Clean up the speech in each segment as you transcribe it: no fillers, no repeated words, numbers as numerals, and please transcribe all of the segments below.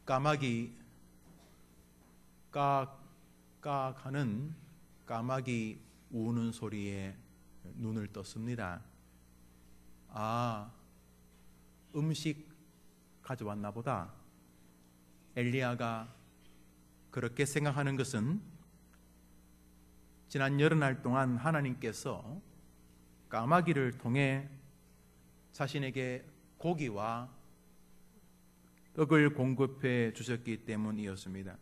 까마귀 깍깍 하는 까마귀 우는 소리에 눈을 떴습니다. 아, 음식 가져왔나 보다. 엘리야가 그렇게 생각하는 것은 지난 여러 날 동안 하나님께서 까마귀를 통해 자신에게 고기와 떡을 공급해 주셨기 때문이었습니다.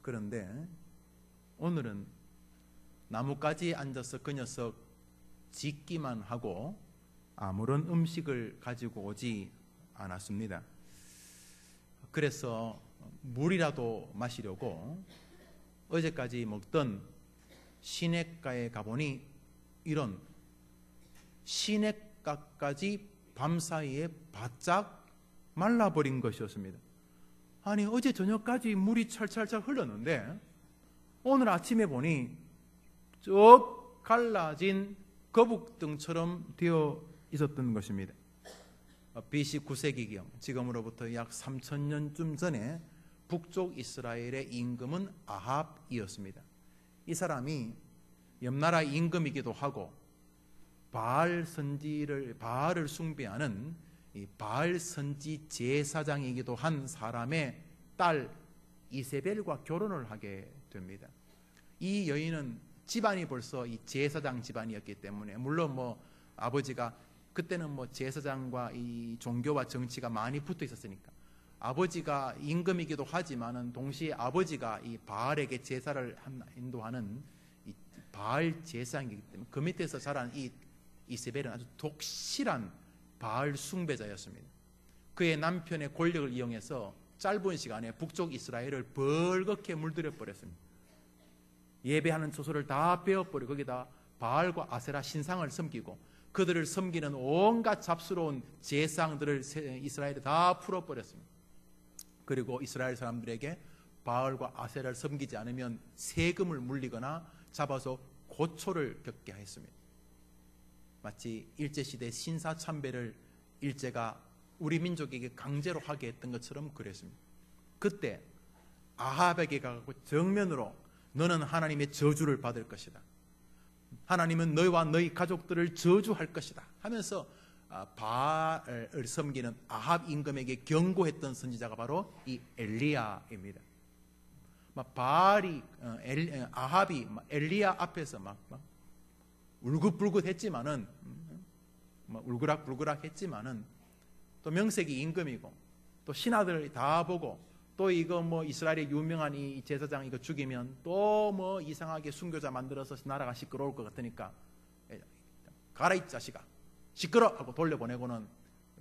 그런데 오늘은 나뭇가지에 앉아서 그 녀석 짖기만 하고 아무런 음식을 가지고 오지 않았습니다. 그래서 물이라도 마시려고 어제까지 먹던 시냇가에 가보니 이런 시냇가까지 밤사이에 바짝 말라버린 것이었습니다. 아니, 어제 저녁까지 물이 철철철 흘렀는데 오늘 아침에 보니 쭉 갈라진 거북등처럼 되어 있었던 것입니다. BC 9세기경, 지금으로부터 약 3000년쯤 전에 북쪽 이스라엘의 임금은 아합이었습니다. 이 사람이 옆나라 임금이기도 하고 바알을 숭배하는 이 바알 선지 제사장이기도 한 사람의 딸 이세벨과 결혼을 하게 됩니다. 이 여인은 집안이 벌써 이 제사장 집안이었기 때문에, 물론 뭐 아버지가 그때는 뭐 제사장과 이 종교와 정치가 많이 붙어 있었으니까 아버지가 임금이기도 하지만은 동시에 아버지가 이 바알에게 제사를 인도하는 이 바알 제사장이기 때문에 그 밑에서 자란 이 이세벨은 아주 독실한 바알 숭배자였습니다. 그의 남편의 권력을 이용해서 짧은 시간에 북쪽 이스라엘을 벌겋게 물들여 버렸습니다. 예배하는 처소를 다 베어버리고 거기다 바알과 아세라 신상을 섬기고 그들을 섬기는 온갖 잡스러운 제사장들을 이스라엘에 다 풀어버렸습니다. 그리고 이스라엘 사람들에게 바알과 아세라를 섬기지 않으면 세금을 물리거나 잡아서 고초를 겪게 했습니다. 마치 일제시대 신사참배를 일제가 우리 민족에게 강제로 하게 했던 것처럼 그랬습니다. 그때 아합에게 가고 정면으로 너는 하나님의 저주를 받을 것이다. 하나님은 너희와 너희 가족들을 저주할 것이다 하면서 바알을 섬기는 아합 임금에게 경고했던 선지자가 바로 이 엘리야입니다. 아합이 엘리야 앞에서 막 울긋불긋했지만은 울그락불그락했지만은 또 명색이 임금이고 또 신하들 다 보고 또 이거 뭐 이스라엘의 유명한 이 제사장 이거 죽이면 또 뭐 이상하게 순교자 만들어서 나라가 시끄러울 것 같으니까 가라 이 자식아 시끄러 하고 돌려보내고는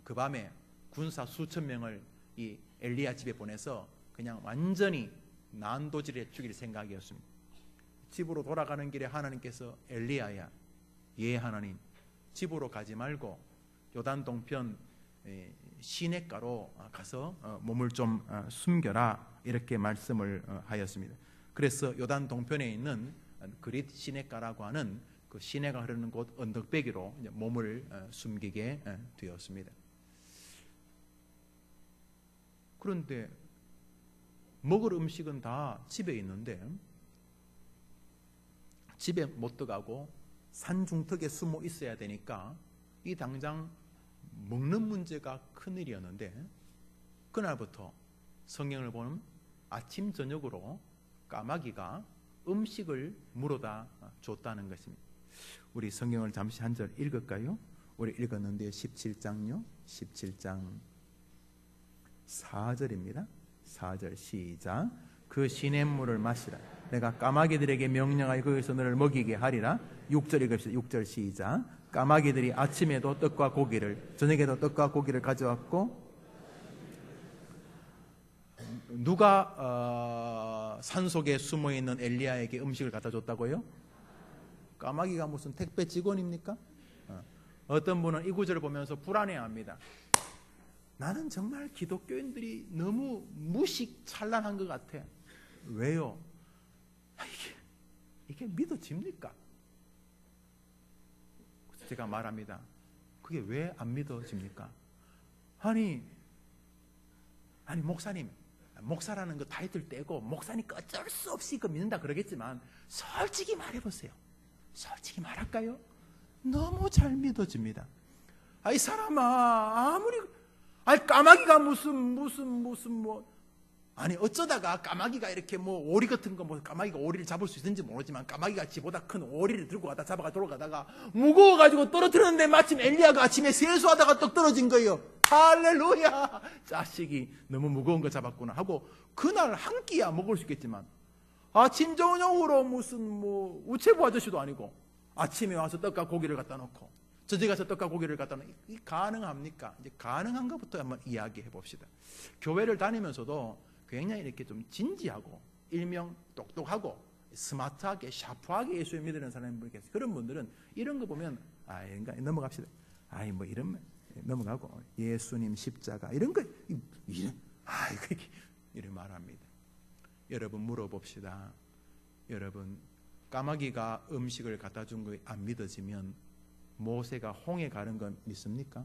그 밤에 군사 수천 명을 이 엘리야 집에 보내서 그냥 완전히 난도질해 죽일 생각이었습니다. 집으로 돌아가는 길에 하나님께서 엘리야야, 예 하나님, 집으로 가지 말고 요단 동편 시냇가로 가서 몸을 좀 숨겨라 이렇게 말씀을 하였습니다. 그래서 요단 동편에 있는 그릿 시냇가라고 하는 그 시내가 흐르는 곳 언덕배기로 몸을 숨기게 되었습니다. 그런데 먹을 음식은 다 집에 있는데 집에 못 들어가고 산중턱에 숨어 있어야 되니까 이 당장 먹는 문제가 큰일이었는데 그날부터 성경을 보면 아침 저녁으로 까마귀가 음식을 물어다 줬다는 것입니다. 우리 성경을 잠시 한 절 읽을까요? 우리 읽었는데 17장요. 17장 4절입니다. 4절 시작. 그 시냇물을 마시라. 내가 까마귀들에게 명령하여 거기서 너를 먹이게 하리라. 6절 읽읍시다. 6절 시작. 까마귀들이 아침에도 떡과 고기를 저녁에도 떡과 고기를 가져왔고 누가 산속에 숨어있는 엘리야에게 음식을 갖다 줬다고요? 까마귀가 무슨 택배 직원입니까? 어떤 분은 이 구절을 보면서 불안해합니다. 나는 정말 기독교인들이 너무 무식찬란한 것 같아. 왜요? 이게 믿어집니까? 제가 말합니다. 그게 왜 안 믿어집니까? 아니 목사님, 목사라는 그 타이틀 떼고 목사니까 어쩔 수 없이 그 믿는다 그러겠지만 솔직히 말해보세요. 솔직히 말할까요? 너무 잘 믿어집니다. 이 사람아, 아무리 까마귀가 무슨 아니 어쩌다가 까마귀가 이렇게 오리 같은 거 까마귀가 오리를 잡을 수 있는지 모르지만 까마귀가 지보다 큰 오리를 들고 가다 잡아가 돌아가다가 무거워가지고 떨어뜨렸는데 마침 엘리야가 아침에 세수하다가 떡 떨어진 거예요. 할렐루야! 자식이 너무 무거운 거 잡았구나 하고 그날 한 끼야 먹을 수 있겠지만 아침 저녁으로 무슨 우체부 아저씨도 아니고 아침에 와서 떡과 고기를 갖다 놓고 저녁에 가서 떡과 고기를 갖다 놓고 이 가능합니까? 이제 가능한 것부터 한번 이야기해 봅시다. 교회를 다니면서도 굉장히 이렇게 좀 진지하고 일명 똑똑하고 스마트하게 샤프하게 예수를 믿는 사람이 계세요. 그런 분들은 이런 거 보면 넘어갑시다. 이런 넘어가고 예수님 십자가 이런 거 이런 말합니다. 여러분 물어봅시다. 여러분 까마귀가 음식을 갖다 준 거 안 믿어지면 모세가 홍해 가는 건 믿습니까?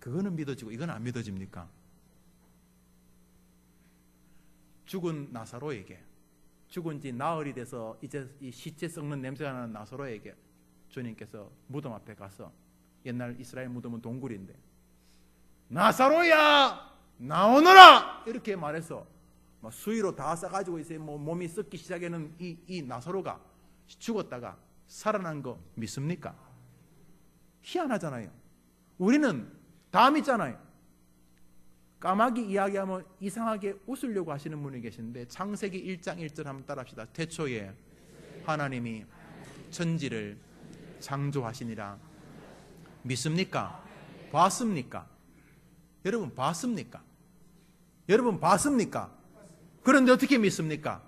그거는 믿어지고 이건 안 믿어집니까? 죽은 나사로에게 죽은 지 나흘이 돼서 이제 이 시체 썩는 냄새가 나는 나사로에게 주님께서 무덤 앞에 가서 옛날 이스라엘 무덤은 동굴인데 나사로야 나오너라 이렇게 말해서 수위로 다 싸가지고 이제 몸이 썩기 시작하는 이 나사로가 죽었다가 살아난 거 믿습니까? 희한하잖아요. 우리는 다 믿잖아요. 까마귀 이야기하면 이상하게 웃으려고 하시는 분이 계시는데 창세기 1장 1절 한번 따라합시다. 태초에 하나님이 천지를 창조하시니라. 믿습니까? 봤습니까? 여러분 봤습니까? 여러분 봤습니까? 그런데 어떻게 믿습니까?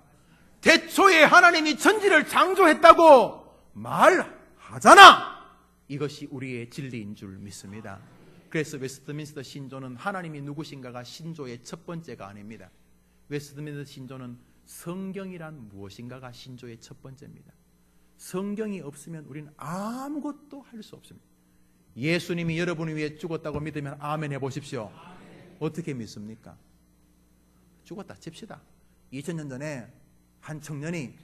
태초에 하나님이 천지를 창조했다고 말하잖아. 이것이 우리의 진리인 줄 믿습니다. 그래서 웨스트민스터 신조는 하나님이 누구신가가 신조의 첫 번째가 아닙니다. 웨스트민스터 신조는 성경이란 무엇인가가 신조의 첫 번째입니다. 성경이 없으면 우리는 아무것도 할 수 없습니다. 예수님이 여러분을 위해 죽었다고 믿으면 아멘 해보십시오. 어떻게 믿습니까? 죽었다 칩시다. 2000년 전에 한 청년이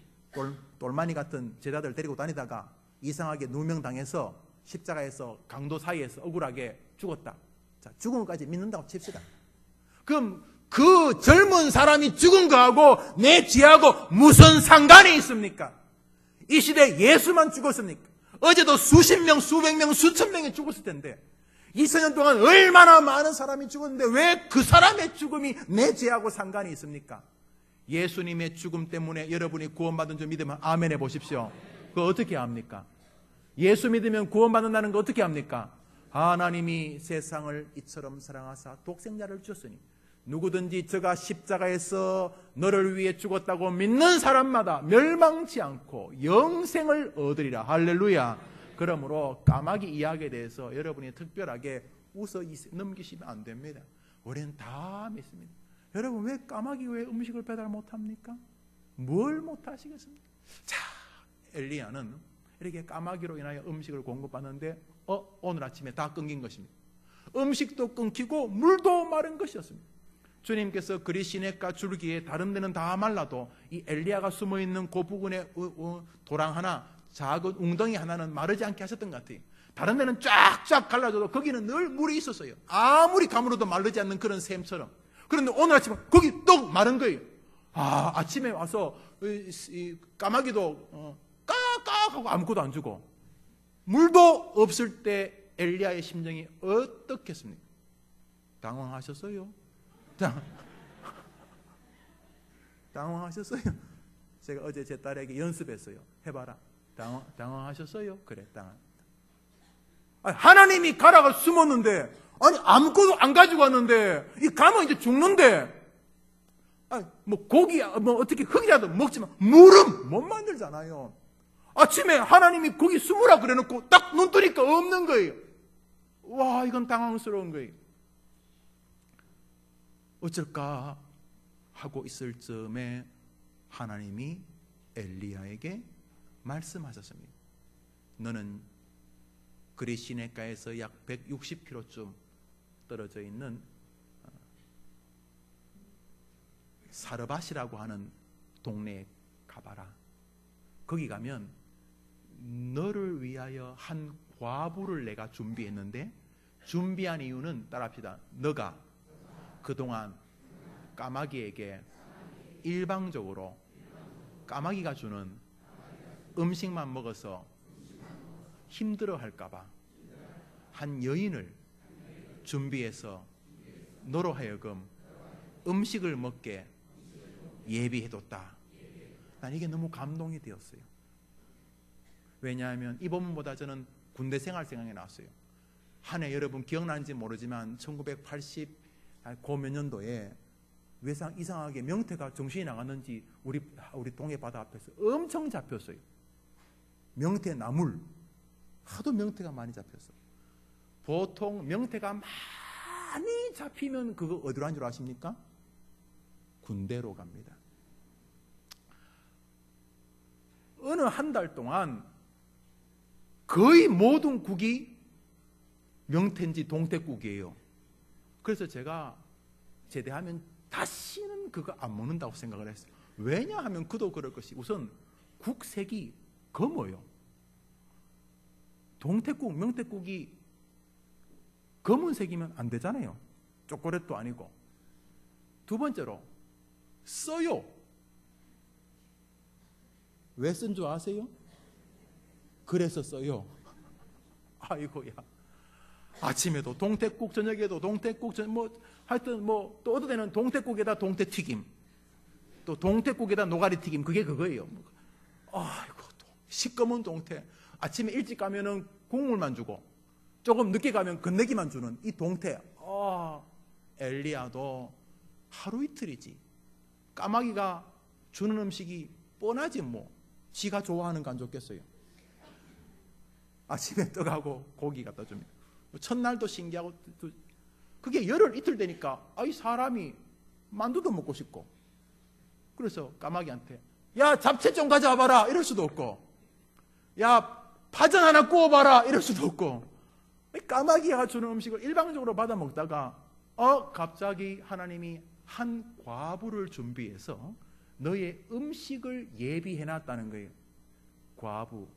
똘마니 같은 제자들 데리고 다니다가 이상하게 누명당해서 십자가에서 강도 사이에서 억울하게 죽었다. 자, 죽은 것까지 믿는다고 칩시다. 그럼 그 젊은 사람이 죽은 거하고 내 죄하고 무슨 상관이 있습니까? 이 시대에 예수만 죽었습니까? 어제도 수십 명, 수백 명, 수천 명이 죽었을 텐데 2000년 동안 얼마나 많은 사람이 죽었는데 왜 그 사람의 죽음이 내 죄하고 상관이 있습니까? 예수님의 죽음 때문에 여러분이 구원받은 줄 믿으면 아멘 해보십시오. 그거 어떻게 합니까? 예수 믿으면 구원받는다는 거 어떻게 합니까? 하나님이 세상을 이처럼 사랑하사 독생자를 주셨으니 누구든지 저가 십자가에서 너를 위해 죽었다고 믿는 사람마다 멸망치 않고 영생을 얻으리라. 할렐루야. 그러므로 까마귀 이야기에 대해서 여러분이 특별하게 웃어 넘기시면 안 됩니다. 우리는 다 믿습니다. 여러분 왜 까마귀 왜 음식을 배달 못합니까? 뭘 못하시겠습니까? 자, 엘리야는 이렇게 까마귀로 인하여 음식을 공급받는데 오늘 아침에 다 끊긴 것입니다. 음식도 끊기고 물도 마른 것이었습니다. 주님께서 그리 시냇가 줄기에 다른 데는 다 말라도 이 엘리야가 숨어있는 그 부근에 도랑 하나 작은 웅덩이 하나는 마르지 않게 하셨던 것 같아요. 다른 데는 쫙쫙 갈라져도 거기는 늘 물이 있었어요. 아무리 가물어도 마르지 않는 그런 샘처럼. 그런데 오늘 아침에 거기 똑 마른 거예요. 아침에 와서 이 까마귀도 까까 하고 아무것도 안 주고 물도 없을 때 엘리야의 심정이 어떻겠습니까? 당황하셨어요? 당황하셨어요? 제가 어제 제 딸에게 연습했어요. 해봐라. 당황하셨어요? 그래, 하나님이 가라가 숨었는데, 아무것도 안 가지고 왔는데, 이 가면 이제 죽는데, 고기, 어떻게 흙이라도 먹지만, 물은 못 만들잖아요. 아침에 하나님이 거기 숨으라 그래 놓고, 딱 눈 뜨니까 없는 거예요. 와, 이건 당황스러운 거예요. 어쩔까 하고 있을 즈음에 하나님이 엘리야에게 말씀하셨습니다. 너는 그리 시냇가에서 약 160km쯤 떨어져 있는 사르밧이라고 하는 동네에 가봐라. 거기 가면 너를 위하여 한 과부를 내가 준비했는데, 준비한 이유는 따라합시다. 너가 그동안 까마귀에게 일방적으로 까마귀가 주는 음식만 먹어서 힘들어 할까봐 한 여인을 준비해서 너로 하여금 음식을 먹게 예비해뒀다. 난 이게 너무 감동이 되었어요. 왜냐하면 이 본문보다 저는 군대 생활 생각이 났어요. 한 해 여러분 기억나는지 모르지만 1980 몇 년도에 외상 이상하게 명태가 정신이 나갔는지 우리 동해 바다 앞에서 엄청 잡혔어요. 명태 나물. 하도 명태가 많이 잡혔어요. 보통 명태가 많이 잡히면 그거 어디로 간 줄 아십니까? 군대로 갑니다. 어느 한 달 동안 거의 모든 국이 명태인지 동태국이에요. 그래서 제가 제대하면 다시는 그거 안 먹는다고 생각을 했어요. 왜냐하면 그도 그럴 것이, 우선 국색이 검어요. 동태국, 명태국이 검은색이면 안 되잖아요. 초콜릿도 아니고. 두 번째로 써요. 왜 쓴 줄 아세요? 그래서 써요. 아이고야. 아침에도 동태국, 저녁에도 동태국, 하여튼 또 어떤 데는 동태국에다 동태튀김, 또 동태국에다 노가리튀김, 그게 그거예요. 아이고, 시꺼먼 동태. 아침에 일찍 가면은 국물만 주고, 조금 늦게 가면 건더기만 주는 이 동태. 엘리야도 하루 이틀이지. 까마귀가 주는 음식이 뻔하지 뭐. 지가 좋아하는 거 안 좋겠어요. 아침에 떡하고 고기 갖다 줍니다. 첫날도 신기하고, 그게 열흘 이틀 되니까 사람이 만두도 먹고 싶고, 그래서 까마귀한테 야 잡채 좀 가져와봐라 이럴 수도 없고, 야 파전 하나 구워봐라 이럴 수도 없고, 까마귀가 주는 음식을 일방적으로 받아 먹다가 갑자기 하나님이 한 과부를 준비해서 너의 음식을 예비해놨다는 거예요. 과부.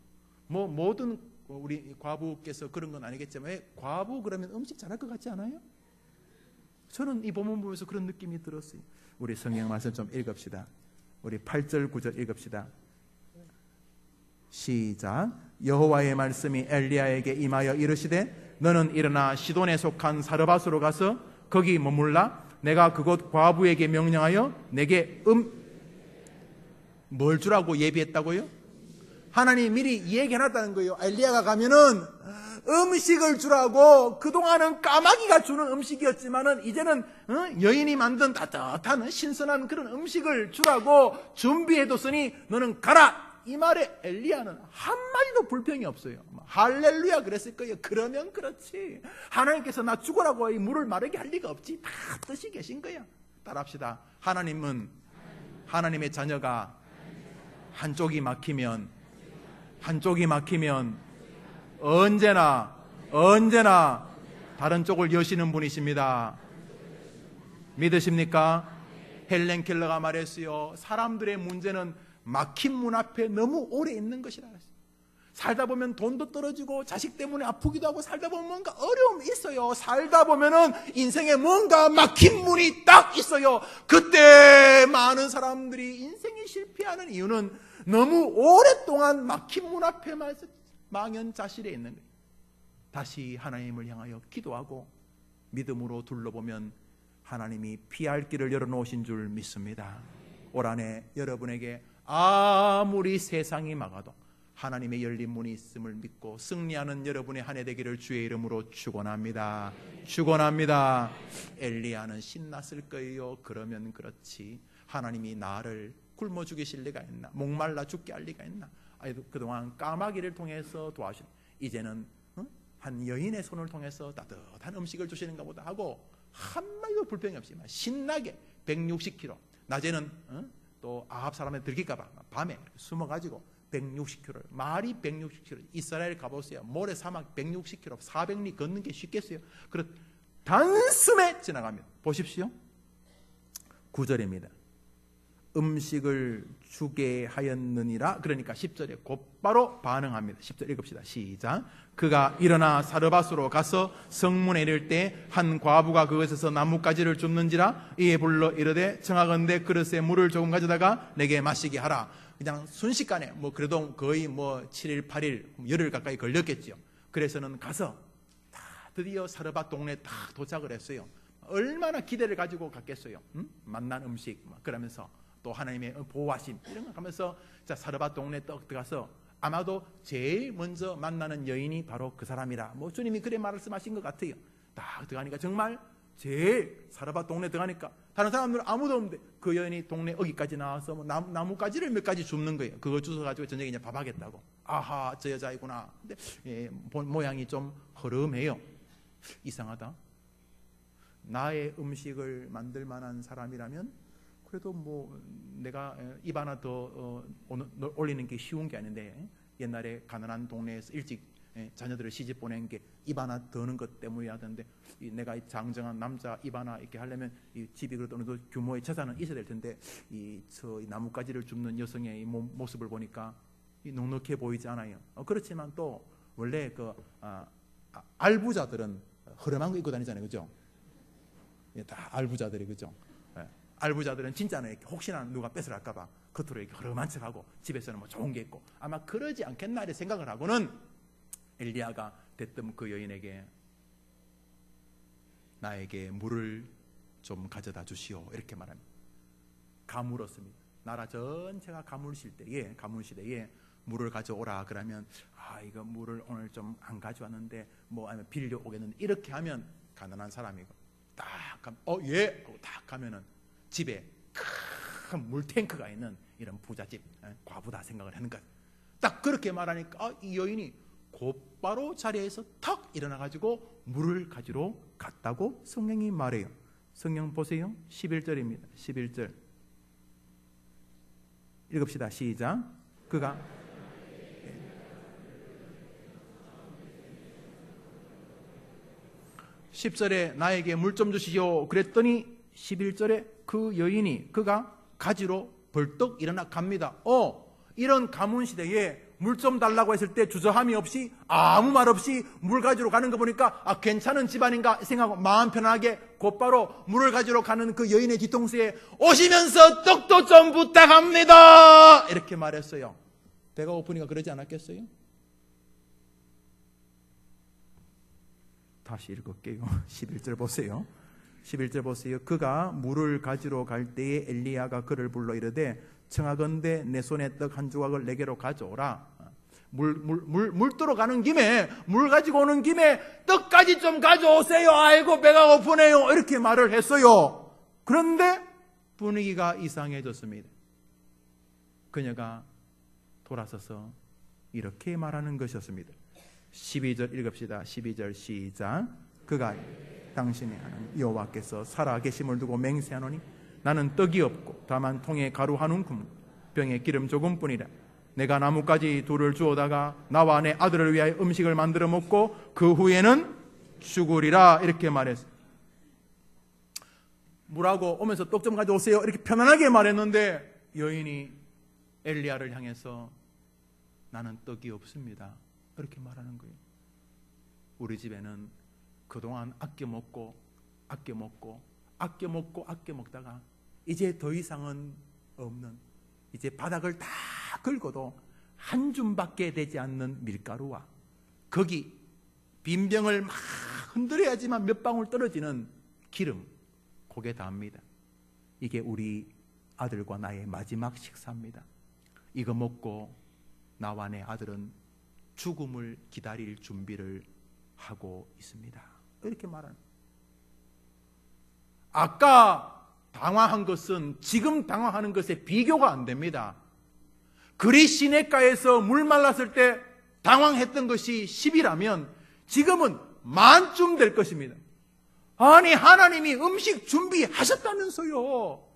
모든 우리 과부께서 그런 건 아니겠지만, 왜 과부 그러면 음식 잘할 것 같지 않아요? 저는 이 본문 보면서 그런 느낌이 들었어요. 우리 성경 말씀 좀 읽읍시다. 우리 8절 9절 읽읍시다. 시작. 여호와의 말씀이 엘리야에게 임하여 이르시되 너는 일어나 시돈에 속한 사르밧으로 가서 거기 머물라. 내가 그곳 과부에게 명령하여 내게 뭘 주라고 예비했다고요? 하나님이 미리 얘기해놨다는 거예요. 엘리야가 가면은 음식을 주라고. 그동안은 까마귀가 주는 음식이었지만은 이제는 여인이 만든 따뜻한 신선한 그런 음식을 주라고 준비해뒀으니 너는 가라. 이 말에 엘리야는 한마디도 불평이 없어요. 할렐루야 그랬을 거예요. 그러면 그렇지, 하나님께서 나 죽으라고 이 물을 마르게 할 리가 없지. 다 뜻이 계신 거야. 따라합시다. 하나님은, 하나님의 자녀가 한쪽이 막히면 언제나 다른 쪽을 여시는 분이십니다. 믿으십니까? 헬렌 켈러가 말했어요. 사람들의 문제는 막힌 문 앞에 너무 오래 있는 것이라. 살다 보면 돈도 떨어지고 자식 때문에 아프기도 하고, 살다 보면 뭔가 어려움이 있어요. 살다 보면은 인생에 뭔가 막힌 문이 딱 있어요. 그때 많은 사람들이 인생이 실패하는 이유는 너무 오랫동안 막힌 문 앞에 망연자실해 있는 거예요. 다시 하나님을 향하여 기도하고 믿음으로 둘러보면 하나님이 피할 길을 열어놓으신 줄 믿습니다. 올 한 해 여러분에게 아무리 세상이 막아도 하나님의 열린 문이 있음을 믿고 승리하는 여러분의 한 해 되기를 주의 이름으로 축원합니다. 축원합니다. 엘리야는 신났을 거예요. 그러면 그렇지, 하나님이 나를 굶어 죽이실 리가 있나, 목말라 죽게 할 리가 있나. 그동안 까마귀를 통해서 도와주신, 이제는 한 여인의 손을 통해서 따뜻한 음식을 주시는가 보다 하고 한마디도 불평이 없지만 신나게 160km, 낮에는 또 아합 사람에 들킬까봐 밤에 숨어가지고 160km, 말이 160km. 이스라엘 가보세요. 모래 사막 160km, 400리 걷는 게 쉽겠어요? 단숨에 지나갑니다. 보십시오. 9절입니다. 음식을 주게 하였느니라. 그러니까 10절에 곧바로 반응합니다. 10절 읽읍시다. 시작. 그가 일어나 사르밧으로 가서 성문에 이를 때 한 과부가 그것에서 나뭇가지를 줍는지라. 이에 불러 이르되 청하건대 그릇에 물을 조금 가져다가 내게 마시게 하라. 그냥 순식간에 그래도 거의 7일 8일 열흘 가까이 걸렸겠죠. 그래서는 가서 다 드디어 사르밧 동네에 다 도착을 했어요. 얼마나 기대를 가지고 갔겠어요. 만난 음식 그러면서 또 하나님의 보호하심 이런 거 하면서 자 사르밧 동네 떡 들어가서 아마도 제일 먼저 만나는 여인이 바로 그 사람이라 주님이 그래 말씀하신 것 같아요. 딱 들어가니까 정말 제일 사르밧 동네 들어가니까 다른 사람들은 아무도 없는데 그 여인이 동네 어기까지 나와서 나뭇가지를 몇 가지 줍는 거예요. 그거 주워가지고 저녁에 이제 밥하겠다고. 아하 저 여자이구나. 근데 모양이 좀 허름해요. 이상하다. 나의 음식을 만들 만한 사람이라면 그래도 내가 입 하나 더 올리는 게 쉬운 게 아닌데 옛날에 가난한 동네에서 일찍 자녀들을 시집 보낸 게 입 하나 더는 것 때문이라던데 내가 장정한 남자 입 하나 이렇게 하려면 이 집이 그래도 어느 정도 규모의 재산은 있어야 될 텐데 이 나뭇가지를 줍는 여성의 이 모습을 보니까 넉넉해 보이지 않아요. 그렇지만 또 원래 알부자들은 허름한 거 입고 다니잖아요, 그죠? 다 알부자들이 그죠? 알부자들은 진짜는 이렇게 혹시나 누가 뺏어갈까봐 겉으로 이렇게 허름한 척하고 집에서는 좋은 게 있고 아마 그러지 않겠나 이렇게 생각을 하고는 엘리야가 대뜸 그 여인에게 나에게 물을 좀 가져다 주시오 이렇게 말합니다. 가물었습니다. 나라 전체가 가물시대에 물을 가져오라 그러면 이거 물을 오늘 좀 안 가져왔는데 아니면 빌려 오겠는데 이렇게 하면 가난한 사람이고 딱 가면 예 하고 딱 가면은 집에 큰 물탱크가 있는 이런 부잣집 과부다 생각을 하는 것. 딱 그렇게 말하니까 이 여인이 곧바로 자리에서 탁 일어나가지고 물을 가지러 갔다고 성경이 말해요. 성경 보세요. 11절입니다. 11절 읽읍시다. 시작. 그가 10절에 나에게 물 좀 주시오 그랬더니 11절에 그 여인이 그가 가지러 벌떡 일어나 갑니다. 이런 가문 시대에 물 좀 달라고 했을 때 주저함이 없이 아무 말 없이 물 가지러 가는 거 보니까 괜찮은 집안인가 생각하고 마음 편하게 곧바로 물을 가지러 가는 그 여인의 뒤통수에 오시면서 떡도 좀 부탁합니다 이렇게 말했어요. 배가 고프니까 그러지 않았겠어요? 다시 읽을게요. 11절 보세요. 11절 보세요. 그가 물을 가지러 갈 때에 엘리야가 그를 불러 이르되 청하건대 내 손에 떡 한 조각을 내게로 가져오라. 물도로 가는 김에 물 가지고 오는 김에 떡까지 좀 가져오세요. 아이고 배가 고프네요. 이렇게 말을 했어요. 그런데 분위기가 이상해졌습니다. 그녀가 돌아서서 이렇게 말하는 것이었습니다. 12절 읽읍시다. 12절 시작. 그가 당신의 하나님 여호와께서 살아계심을 두고 맹세하노니 나는 떡이 없고 다만 통에 가루 한 움큼 병에 기름 조금뿐이라. 내가 나뭇가지 둘을 주워다가 나와 내 아들을 위하여 음식을 만들어 먹고 그 후에는 죽으리라 이렇게 말했어요. 물하고 오면서 떡 좀 가져오세요 이렇게 편안하게 말했는데 여인이 엘리야를 향해서 나는 떡이 없습니다 이렇게 말하는 거예요. 우리 집에는 그동안 아껴 먹다가 이제 더 이상은 없는, 이제 바닥을 다 긁어도 한 줌밖에 되지 않는 밀가루와 거기 빈병을 막 흔들어야지만 몇 방울 떨어지는 기름, 고개 다합니다. 이게 우리 아들과 나의 마지막 식사입니다. 이거 먹고 나와 내 아들은 죽음을 기다릴 준비를 하고 있습니다. 이렇게 말하는. 아까 당황한 것은 지금 당황하는 것에 비교가 안 됩니다. 그리 시냇가에서 물 말랐을 때 당황했던 것이 10이라면 지금은 만쯤 될 것입니다. 아니 하나님이 음식 준비하셨다면서요.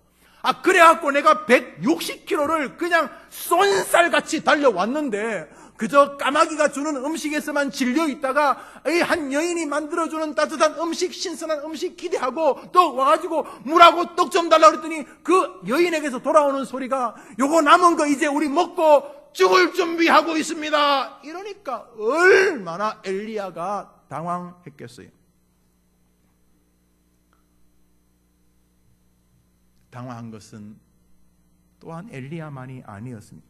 그래갖고 내가 160km를 그냥 쏜살같이 달려왔는데 그저 까마귀가 주는 음식에서만 질려 있다가 이 한 여인이 만들어주는 따뜻한 음식, 신선한 음식 기대하고 또 와가지고 물하고 떡 좀 달라고 그랬더니 그 여인에게서 돌아오는 소리가 요거 남은 거 이제 우리 먹고 죽을 준비하고 있습니다. 이러니까 얼마나 엘리야가 당황했겠어요. 당황한 것은 또한 엘리야만이 아니었습니다.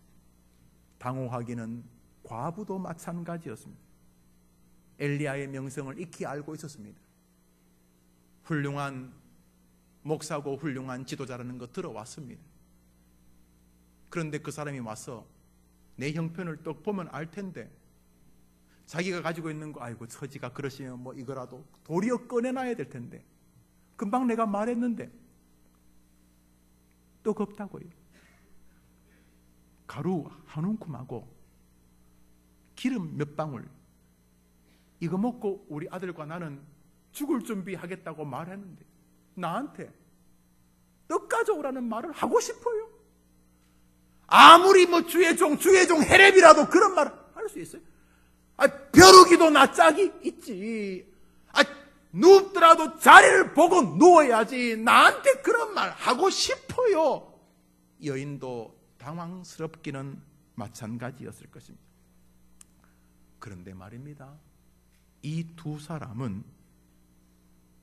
당혹하기는 과부도 마찬가지였습니다. 엘리야의 명성을 익히 알고 있었습니다. 훌륭한 목사고 훌륭한 지도자라는 거 들어왔습니다. 그런데 그 사람이 와서 내 형편을 딱 보면 알 텐데 자기가 가지고 있는 거 아이고 처지가 그러시면 뭐 이거라도 도리어 꺼내놔야 될 텐데 금방 내가 말했는데 또 없다고요. 가루 한 움큼하고 기름 몇 방울 이거 먹고 우리 아들과 나는 죽을 준비하겠다고 말했는데 나한테 떡 가져오라는 말을 하고 싶어요. 아무리 뭐 주의 종 헤렙이라도 그런 말을 할 수 있어요? 벼룩이도 나 짝이 있지. 눕더라도 자리를 보고 누워야지. 나한테 그런 말 하고 싶어요. 여인도 당황스럽기는 마찬가지였을 것입니다. 그런데 말입니다. 이 두 사람은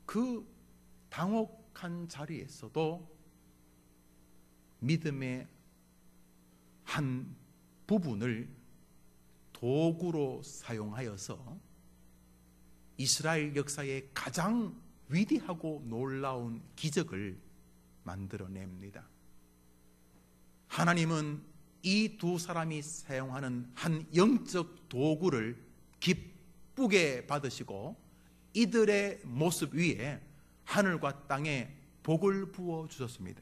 그 당혹한 자리에서도 믿음의 한 부분을 도구로 사용하여서 이스라엘 역사의 가장 위대하고 놀라운 기적을 만들어냅니다. 하나님은 이 두 사람이 사용하는 한 영적 도구를 기쁘게 받으시고 이들의 모습 위에 하늘과 땅에 복을 부어 주셨습니다.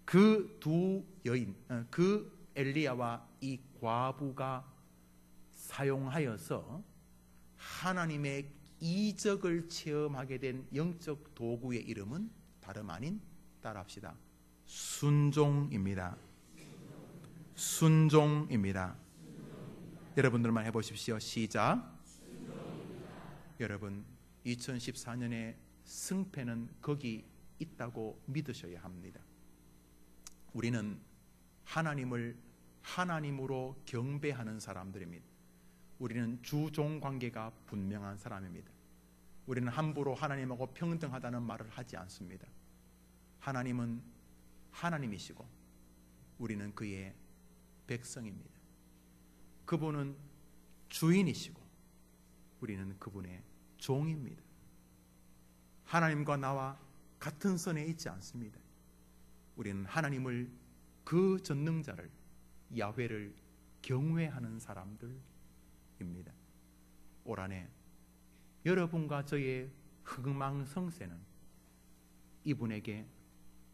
그 두 여인, 그 엘리야와 이 과부가 사용하여서 하나님의 이적을 체험하게 된 영적 도구의 이름은 다름 아닌, 따라합시다, 순종입니다. 순종입니다. 여러분들만 해보십시오. 시작. 여러분, 2014년의 승패는 거기 있다고 믿으셔야 합니다. 우리는 하나님을 하나님으로 경배하는 사람들입니다. 우리는 주종 관계가 분명한 사람입니다. 우리는 함부로 하나님하고 평등하다는 말을 하지 않습니다. 하나님은 하나님이시고 우리는 그의 백성입니다. 그분은 주인이시고 우리는 그분의 종입니다. 하나님과 나와 같은 선에 있지 않습니다. 우리는 하나님을, 그 전능자를, 야훼를 경외하는 사람들입니다. 올 한해 여러분과 저의 흥망성쇠는 이분에게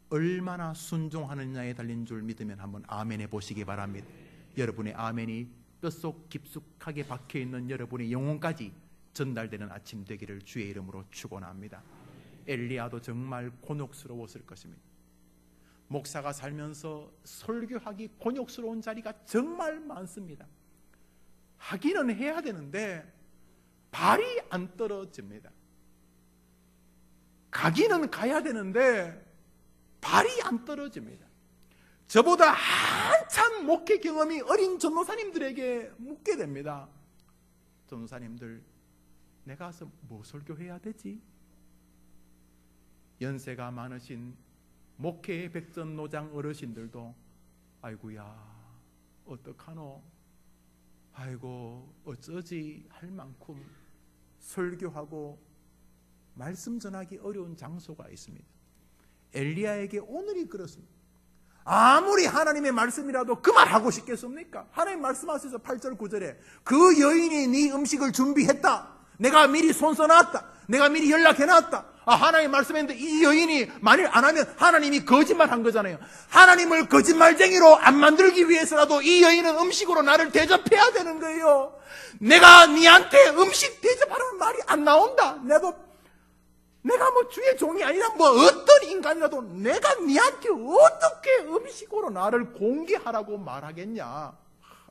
얼마나 순종하느냐에 달린 줄 믿으면 한번 아멘해 보시기 바랍니다. 여러분의 아멘이 뼛속 깊숙하게 박혀있는 여러분의 영혼까지 전달되는 아침 되기를 주의 이름으로 축원합니다. 엘리야도 정말 곤욕스러웠을 것입니다. 목사가 살면서 설교하기 곤욕스러운 자리가 정말 많습니다. 하기는 해야 되는데 발이 안 떨어집니다. 가기는 가야 되는데 발이 안 떨어집니다. 저보다 한참 목회 경험이 어린 전도사님들에게 묻게 됩니다. 전도사님들, 내가 가서 뭐 설교해야 되지? 연세가 많으신 목회의 백전노장 어르신들도 아이고야 어떡하노, 아이고 어쩌지 할 만큼 설교하고 말씀 전하기 어려운 장소가 있습니다. 엘리야에게 오늘이 그렇습니다. 아무리 하나님의 말씀이라도 그 말 하고 싶겠습니까? 하나님 말씀하셔서 8절 9절에 그 여인이 네 음식을 준비했다, 내가 미리 손써놨다, 내가 미리 연락해놨다. 하나님 말씀했는데 이 여인이 만일 안 하면 하나님이 거짓말한 거잖아요. 하나님을 거짓말쟁이로 안 만들기 위해서라도 이 여인은 음식으로 나를 대접해야 되는 거예요. 내가 니한테 음식 대접하라는 말이 안 나온다. 내가 뭐 주의 종이 아니라 뭐 어떤 인간이라도 내가 니한테 어떻게 음식으로 나를 공개하라고 말하겠냐.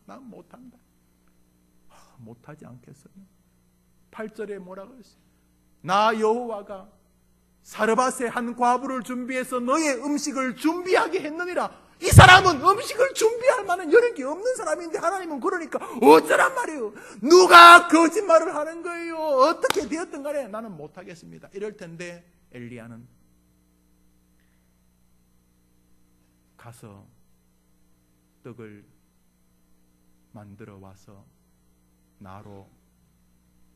난 못한다. 못하지 않겠어요? 8절에 뭐라고 했어요? 나 여호와가 사르밧의 한 과부를 준비해서 너의 음식을 준비하게 했느니라. 이 사람은 음식을 준비할 만한 여력이 없는 사람인데 하나님은 그러니까 어쩌란 말이에요. 누가 거짓말을 하는 거예요. 어떻게 되었든 간에 나는 못하겠습니다. 이럴 텐데 엘리야는 가서 떡을 만들어 와서 나로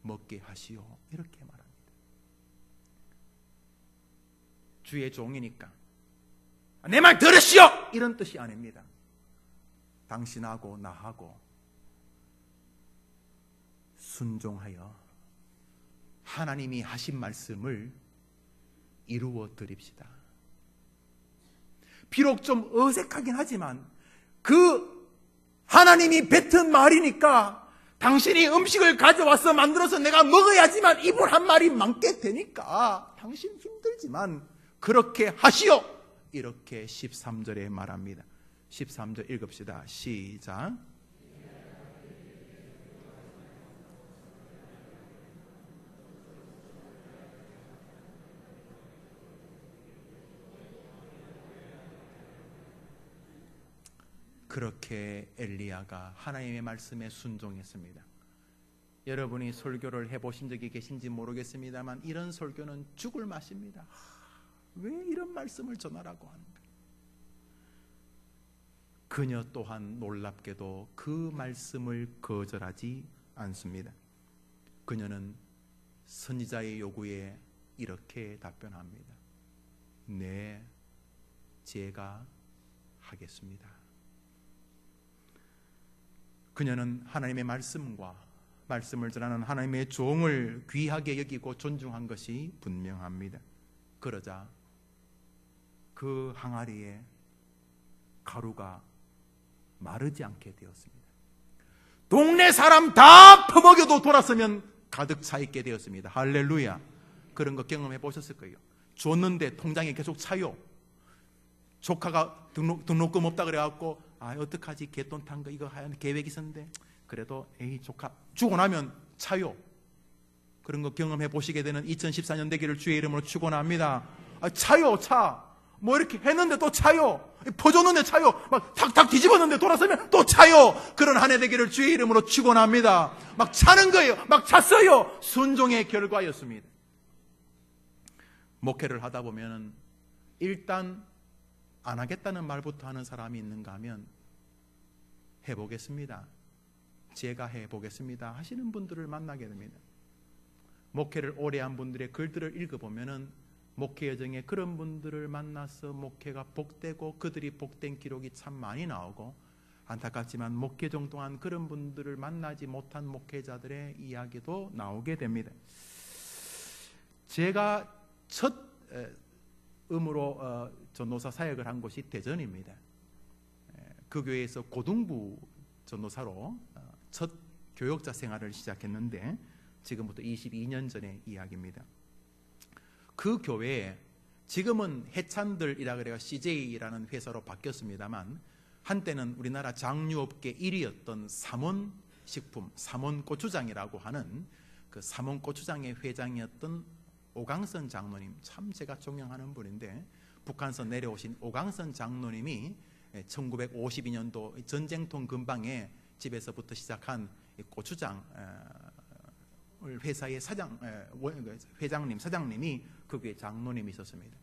먹게 하시오, 이렇게 말합니다. 주의 종이니까 내 말 들으시오, 이런 뜻이 아닙니다. 당신하고 나하고 순종하여 하나님이 하신 말씀을 이루어 드립시다. 비록 좀 어색하긴 하지만 그 하나님이 뱉은 말이니까 당신이 음식을 가져와서 만들어서 내가 먹어야지만 입을 한 말이 많게 되니까 당신 힘들지만 그렇게 하시오, 이렇게 13절에 말합니다. 13절 읽읍시다. 시작. 그렇게 엘리야가 하나님의 말씀에 순종했습니다. 여러분이 설교를 해보신 적이 계신지 모르겠습니다만 이런 설교는 죽을 맛입니다. 왜 이런 말씀을 전하라고 하는가? 그녀 또한 놀랍게도 그 말씀을 거절하지 않습니다. 그녀는 선지자의 요구에 이렇게 답변합니다. 네, 제가 하겠습니다. 그녀는 하나님의 말씀과 말씀을 전하는 하나님의 종을 귀하게 여기고 존중한 것이 분명합니다. 그러자 그 항아리에 가루가 마르지 않게 되었습니다. 동네 사람 다 퍼먹여도 돌았으면 가득 차 있게 되었습니다. 할렐루야. 그런 거 경험해 보셨을 거예요. 줬는데 통장에 계속 차요. 조카가 등록금 없다 그래갖고 어떡하지, 개돈 탄 거 이거 하는 계획이 있었는데 그래도 조카 주고 나면 차요. 그런 거 경험해 보시게 되는 2014년 되기를 주의 이름으로 축원합니다. 차요, 차. 뭐 이렇게 했는데 또 차요. 퍼줬는데 차요. 막 탁탁 뒤집었는데 돌아서면 또 차요. 그런 한 해 되기를 주의 이름으로 축원합니다. 막 차는 거예요. 막 찼어요. 순종의 결과였습니다. 목회를 하다 보면은 일단 안 하겠다는 말부터 하는 사람이 있는가 하면 해보겠습니다, 제가 해보겠습니다 하시는 분들을 만나게 됩니다. 목회를 오래 한 분들의 글들을 읽어보면은 목회 여정에 그런 분들을 만나서 목회가 복되고 그들이 복된 기록이 참 많이 나오고, 안타깝지만 목회종 동안 그런 분들을 만나지 못한 목회자들의 이야기도 나오게 됩니다. 제가 첫 전도사 사역을 한 곳이 대전입니다. 그 교회에서 고등부 전도사로 첫 교역자 생활을 시작했는데 지금부터 22년 전의 이야기입니다. 그 교회에 지금은 해찬들이라 그래가 CJ라는 회사로 바뀌었습니다만 한때는 우리나라 장류업계 1위였던 삼원식품, 삼원고추장이라고 하는 그 삼원고추장의 회장이었던 오강선 장로님, 참 제가 존경하는 분인데 북한에서 내려오신 오강선 장로님이 1952년도 전쟁통 근방에 집에서부터 시작한 고추장 회사의 회장님, 사장님이 그 교회 장로님이 있었습니다.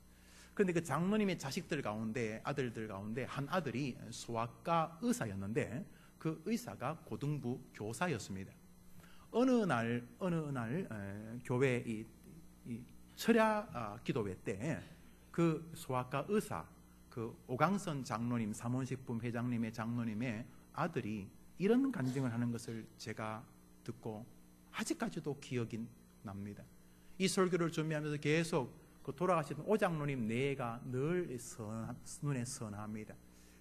그런데 그 장로님의 자식들 가운데, 아들들 가운데 한 아들이 소아과 의사였는데 그 의사가 고등부 교사였습니다. 어느 날 교회 이 철야 기도회 때 그 소아과 의사, 그 오강선 장로님, 삼원식품 회장님의 장로님의 아들이 이런 간증을 하는 것을 제가 듣고 아직까지도 기억이 납니다. 이 설교를 준비하면서 계속 그 돌아가신 오 장로님 내가 늘 눈에 선합니다.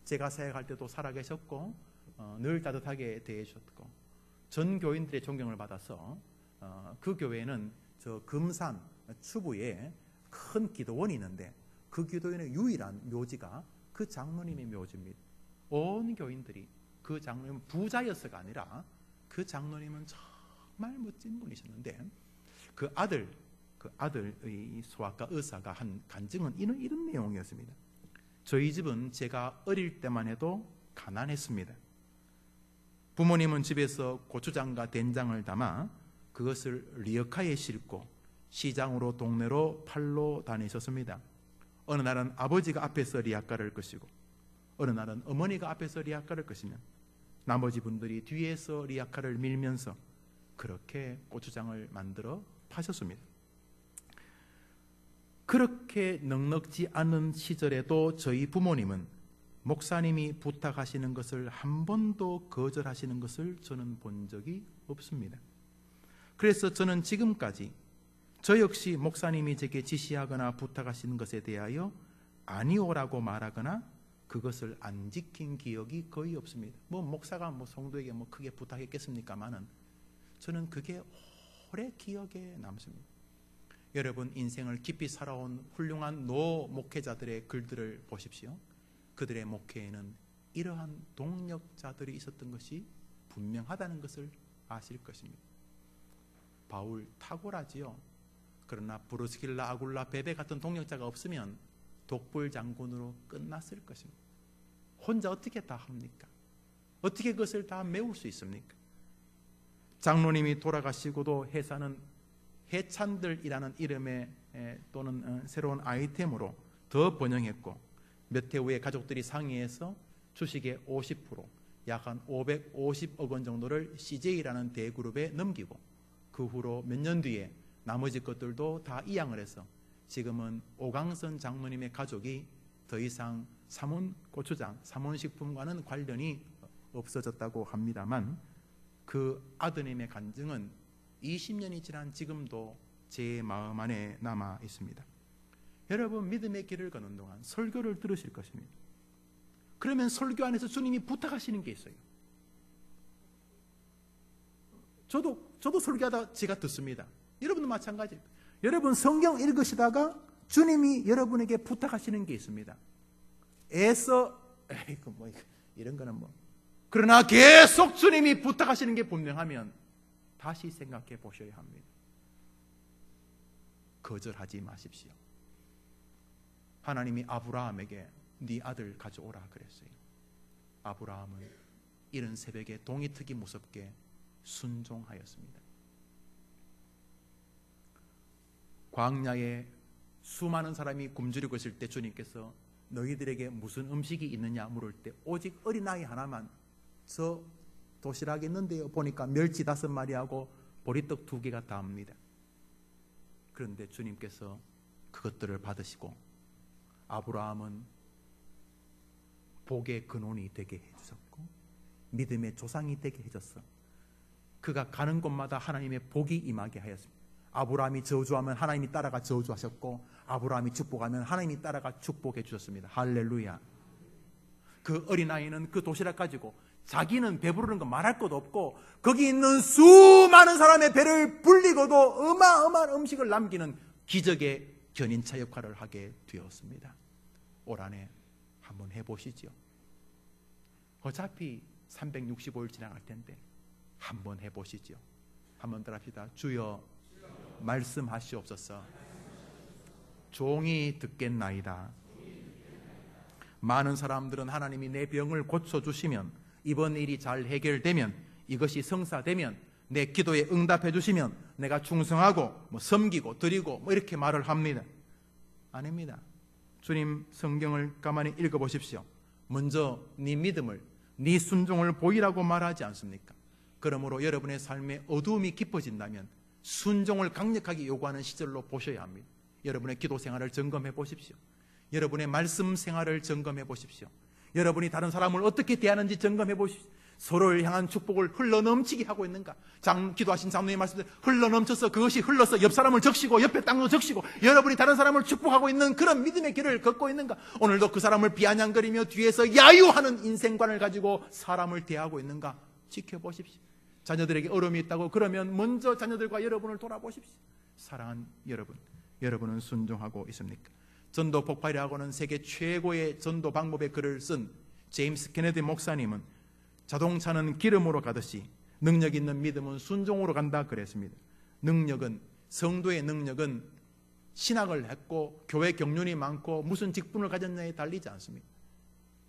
제가 사역할 때도 살아계셨고 늘 따뜻하게 대해주셨고 전 교인들의 존경을 받아서 그 교회는 저 금산 추부에 큰 기도원이 있는데 그 기도원의 유일한 묘지가 그 장로님의 묘지입니다. 온 교인들이 그 장로님은 부자였어가 아니라 그 장로님은 정말 멋진 분이셨는데 그 아들의 소아과 의사가 한 간증은 이런 내용이었습니다. 저희 집은 제가 어릴 때만 해도 가난했습니다. 부모님은 집에서 고추장과 된장을 담아 그것을 리어카에 싣고 시장으로 동네로 팔러 다니셨습니다. 어느 날은 아버지가 앞에서 리어카를 끄시고 어느 날은 어머니가 앞에서 리어카를 끄시면 나머지 분들이 뒤에서 리어카를 밀면서 그렇게 고추장을 만들어 파셨습니다. 그렇게 넉넉지 않은 시절에도 저희 부모님은 목사님이 부탁하시는 것을 한 번도 거절하시는 것을 저는 본 적이 없습니다. 그래서 저는 지금까지 저 역시 목사님이 제게 지시하거나 부탁하시는 것에 대하여 아니오라고 말하거나 그것을 안 지킨 기억이 거의 없습니다. 목사가 성도에게 크게 부탁했겠습니까마는 저는 그게 오래 기억에 남습니다. 여러분 인생을 깊이 살아온 훌륭한 노 목회자들의 글들을 보십시오. 그들의 목회에는 이러한 동력자들이 있었던 것이 분명하다는 것을 아실 것입니다. 바울 탁월하지요. 그러나 브루스길라, 아굴라, 베베 같은 동력자가 없으면 독불 장군으로 끝났을 것입니다. 혼자 어떻게 다 합니까? 어떻게 그것을 다 메울 수 있습니까? 장로님이 돌아가시고도 회사는 해찬들이라는 이름의 또는 새로운 아이템으로 더 번영했고 몇 해 후에 가족들이 상의해서 주식의 50%, 약 한 550억 원 정도를 CJ라는 대그룹에 넘기고 그 후로 몇 년 뒤에 나머지 것들도 다 이양을 해서 지금은 오강선 장로님의 가족이 더 이상 삼원고추장, 삼원식품과는 관련이 없어졌다고 합니다만 그 아드님의 간증은 20년이 지난 지금도 제 마음 안에 남아 있습니다. 여러분 믿음의 길을 걷는 동안 설교를 들으실 것입니다. 그러면 설교 안에서 주님이 부탁하시는 게 있어요. 저도 설교하다 제가 듣습니다. 여러분도 마찬가지예요. 여러분 성경 읽으시다가 주님이 여러분에게 부탁하시는 게 있습니다. 이런 거는 그러나 계속 주님이 부탁하시는 게 분명하면 다시 생각해 보셔야 합니다. 거절하지 마십시오. 하나님이 아브라함에게 네 아들 가져오라 그랬어요. 아브라함은 이른 새벽에 동이 트기 무섭게 순종하였습니다. 광야에 수많은 사람이 굶주리고 있을 때 주님께서 너희들에게 무슨 음식이 있느냐 물을 때 오직 어린아이 하나만 저 도시락 있는데요 보니까 멸치 5마리하고 보리떡 2개가 다입니다. 그런데 주님께서 그것들을 받으시고 아브라함은 복의 근원이 되게 해주셨고 믿음의 조상이 되게 해줬어. 그가 가는 곳마다 하나님의 복이 임하게 하였습니다. 아브라함이 저주하면 하나님이 따라가 저주하셨고 아브라함이 축복하면 하나님이 따라가 축복해 주셨습니다. 할렐루야. 그 어린아이는 그 도시락 가지고 자기는 배부르는 거 말할 것도 없고 거기 있는 수많은 사람의 배를 불리고도 어마어마한 음식을 남기는 기적의 견인차 역할을 하게 되었습니다. 올 한해 한번 해보시죠. 어차피 365일 지나갈 텐데 한번 해보시죠. 한번 더 합시다. 주여 말씀하시옵소서. 종이 듣겠나이다. 많은 사람들은 하나님이 내 병을 고쳐주시면 이번 일이 잘 해결되면 이것이 성사되면 내 기도에 응답해 주시면 내가 충성하고 섬기고 드리고 이렇게 말을 합니다. 아닙니다. 주님 성경을 가만히 읽어보십시오. 먼저 네 믿음을 네 순종을 보이라고 말하지 않습니까? 그러므로 여러분의 삶에 어두움이 깊어진다면 순종을 강력하게 요구하는 시절로 보셔야 합니다. 여러분의 기도 생활을 점검해 보십시오. 여러분의 말씀 생활을 점검해 보십시오. 여러분이 다른 사람을 어떻게 대하는지 점검해 보십시오. 서로를 향한 축복을 흘러넘치게 하고 있는가? 기도하신 장로님 말씀대로 흘러넘쳐서 그것이 흘러서 옆 사람을 적시고 옆에 땅도 적시고 여러분이 다른 사람을 축복하고 있는 그런 믿음의 길을 걷고 있는가? 오늘도 그 사람을 비아냥거리며 뒤에서 야유하는 인생관을 가지고 사람을 대하고 있는가? 지켜보십시오. 자녀들에게 어려움이 있다고 그러면 먼저 자녀들과 여러분을 돌아보십시오. 사랑하는 여러분, 여러분은 순종하고 있습니까? 전도 폭발이라고는 세계 최고의 전도 방법의 글을 쓴 제임스 케네디 목사님은 자동차는 기름으로 가듯이 능력 있는 믿음은 순종으로 간다 그랬습니다. 능력은, 성도의 능력은 신학을 했고 교회 경륜이 많고 무슨 직분을 가졌냐에 달리지 않습니다.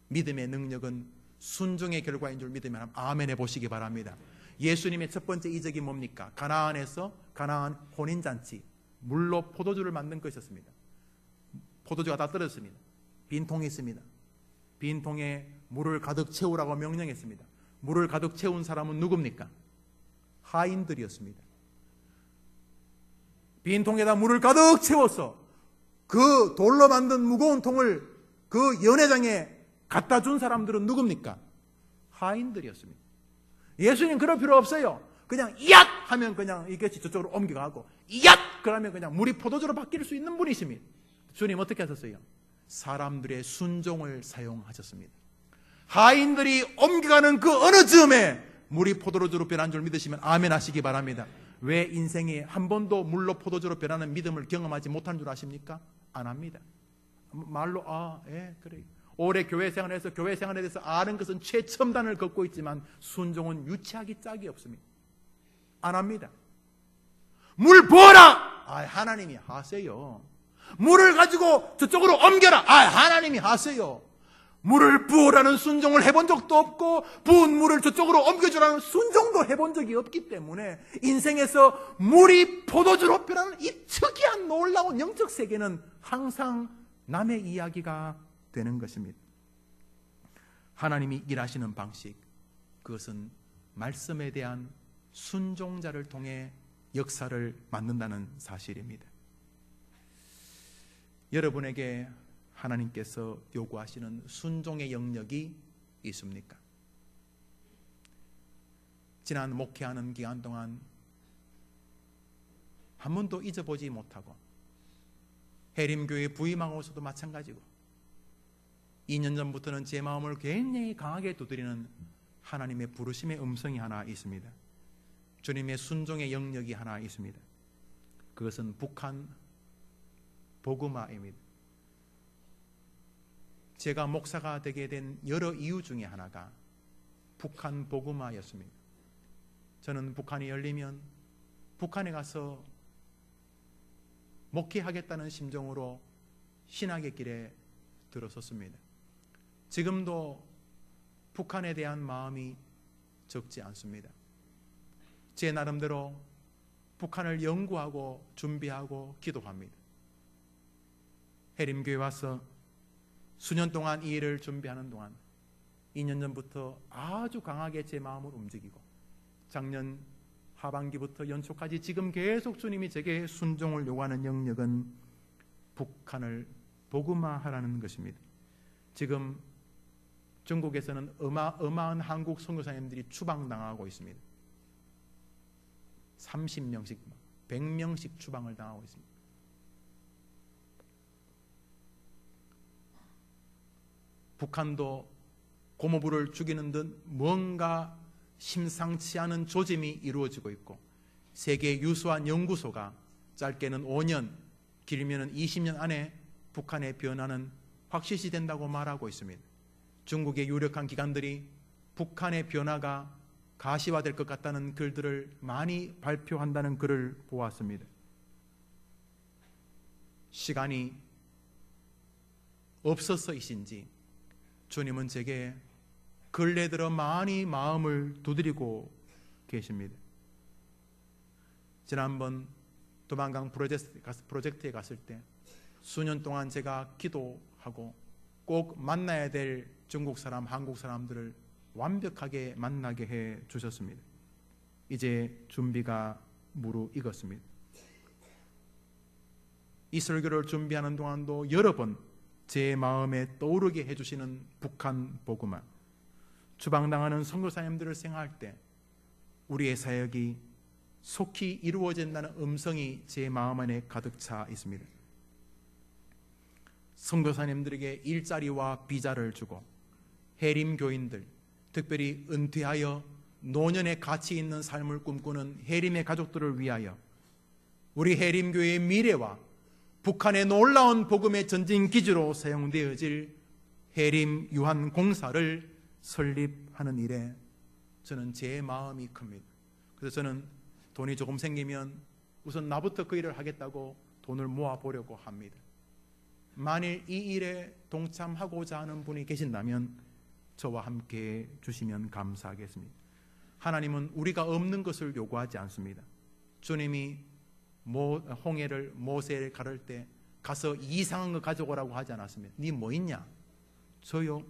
믿음의 능력은 순종의 결과인 줄 믿으면 아멘 해보시기 바랍니다. 예수님의 첫 번째 이적이 뭡니까? 가나안 혼인잔치, 물로 포도주를 만든 것이었습니다. 포도주가 다 떨어졌습니다. 빈 통이 있습니다. 빈 통에 물을 가득 채우라고 명령했습니다. 물을 가득 채운 사람은 누굽니까? 하인들이었습니다. 빈 통에다 물을 가득 채워서 그 돌로 만든 무거운 통을 그 연회장에 갖다 준 사람들은 누굽니까? 하인들이었습니다. 예수님 그럴 필요 없어요. 그냥 얏 하면 그냥 이것이 저쪽으로 옮겨가고 얏 그러면 그냥 물이 포도주로 바뀔 수 있는 분이십니다. 주님 어떻게 하셨어요? 사람들의 순종을 사용하셨습니다. 하인들이 옮겨가는 그 어느 즈음에 물이 포도주로 변한 줄 믿으시면 아멘 하시기 바랍니다. 왜 인생에 한 번도 물로 포도주로 변하는 믿음을 경험하지 못한 줄 아십니까? 안 합니다. 말로 그래. 오래 교회 생활에서 교회 생활에 대해서 아는 것은 최첨단을 걷고 있지만 순종은 유치하기 짝이 없습니다. 안 합니다. 물 부어라! 하나님이 하세요. 물을 가지고 저쪽으로 옮겨라! 하나님이 하세요. 물을 부으라는 순종을 해본 적도 없고 부은 물을 저쪽으로 옮겨주라는 순종도 해본 적이 없기 때문에 인생에서 물이 포도주로 변하는 이 특이한 놀라운 영적 세계는 항상 남의 이야기가 되는 것입니다. 하나님이 일하시는 방식, 그것은 말씀에 대한 순종자를 통해 역사를 만든다는 사실입니다. 여러분에게 하나님께서 요구하시는 순종의 영역이 있습니까? 지난 목회하는 기간 동안 한 번도 잊어보지 못하고 해림교회 부임하고서도 마찬가지고 2년 전부터는 제 마음을 굉장히 강하게 두드리는 하나님의 부르심의 음성이 하나 있습니다. 주님의 순종의 영역이 하나 있습니다. 그것은 북한 복음화입니다. 제가 목사가 되게 된 여러 이유 중에 하나가 북한 복음화였습니다. 저는 북한이 열리면 북한에 가서 목회하겠다는 심정으로 신학의 길에 들어섰습니다. 지금도 북한에 대한 마음이 적지 않습니다. 제 나름대로 북한을 연구하고 준비하고 기도합니다. 해림교회 와서 수년 동안 이 일을 준비하는 동안 2년 전부터 아주 강하게 제 마음을 움직이고 작년 하반기부터 연초까지 지금 계속 주님이 제게 순종을 요구하는 영역은 북한을 복음화하라는 것입니다. 지금 중국에서는 어마어마한 한국 선교사님들이 추방당하고 있습니다. 30명씩, 100명씩 추방을 당하고 있습니다. 북한도 고모부를 죽이는 듯 뭔가 심상치 않은 조짐이 이루어지고 있고 세계 유수한 연구소가 짧게는 5년, 길면은 20년 안에 북한의 변화는 확실시 된다고 말하고 있습니다. 중국의 유력한 기관들이 북한의 변화가 가시화될 것 같다는 글들을 많이 발표한다는 글을 보았습니다. 시간이 없어서이신지 주님은 제게 근래 들어 많이 마음을 두드리고 계십니다. 지난번 도망강 프로젝트에 갔을 때 수년 동안 제가 기도하고 꼭 만나야 될 중국 사람, 한국 사람들을 완벽하게 만나게 해 주셨습니다. 이제 준비가 무르익었습니다. 이 설교를 준비하는 동안도 여러 번 제 마음에 떠오르게 해주시는 북한 복음화, 추방당하는 선교사님들을 생각할 때 우리의 사역이 속히 이루어진다는 음성이 제 마음 안에 가득 차 있습니다. 선교사님들에게 일자리와 비자를 주고 해림 교인들, 특별히 은퇴하여 노년의 가치 있는 삶을 꿈꾸는 해림의 가족들을 위하여 우리 해림교회의 미래와 북한의 놀라운 복음의 전진 기지로 사용되어질 해림 유한 공사를 설립하는 일에 저는 제 마음이 큽니다. 그래서 저는 돈이 조금 생기면 우선 나부터 그 일을 하겠다고 돈을 모아보려고 합니다. 만일 이 일에 동참하고자 하는 분이 계신다면 저와 함께 주시면 감사하겠습니다. 하나님은 우리가 없는 것을 요구하지 않습니다. 주님이 홍해를 모세를 가를 때 가서 이상한 거 가져오라고 하지 않았습니다. 네 뭐 있냐? 저요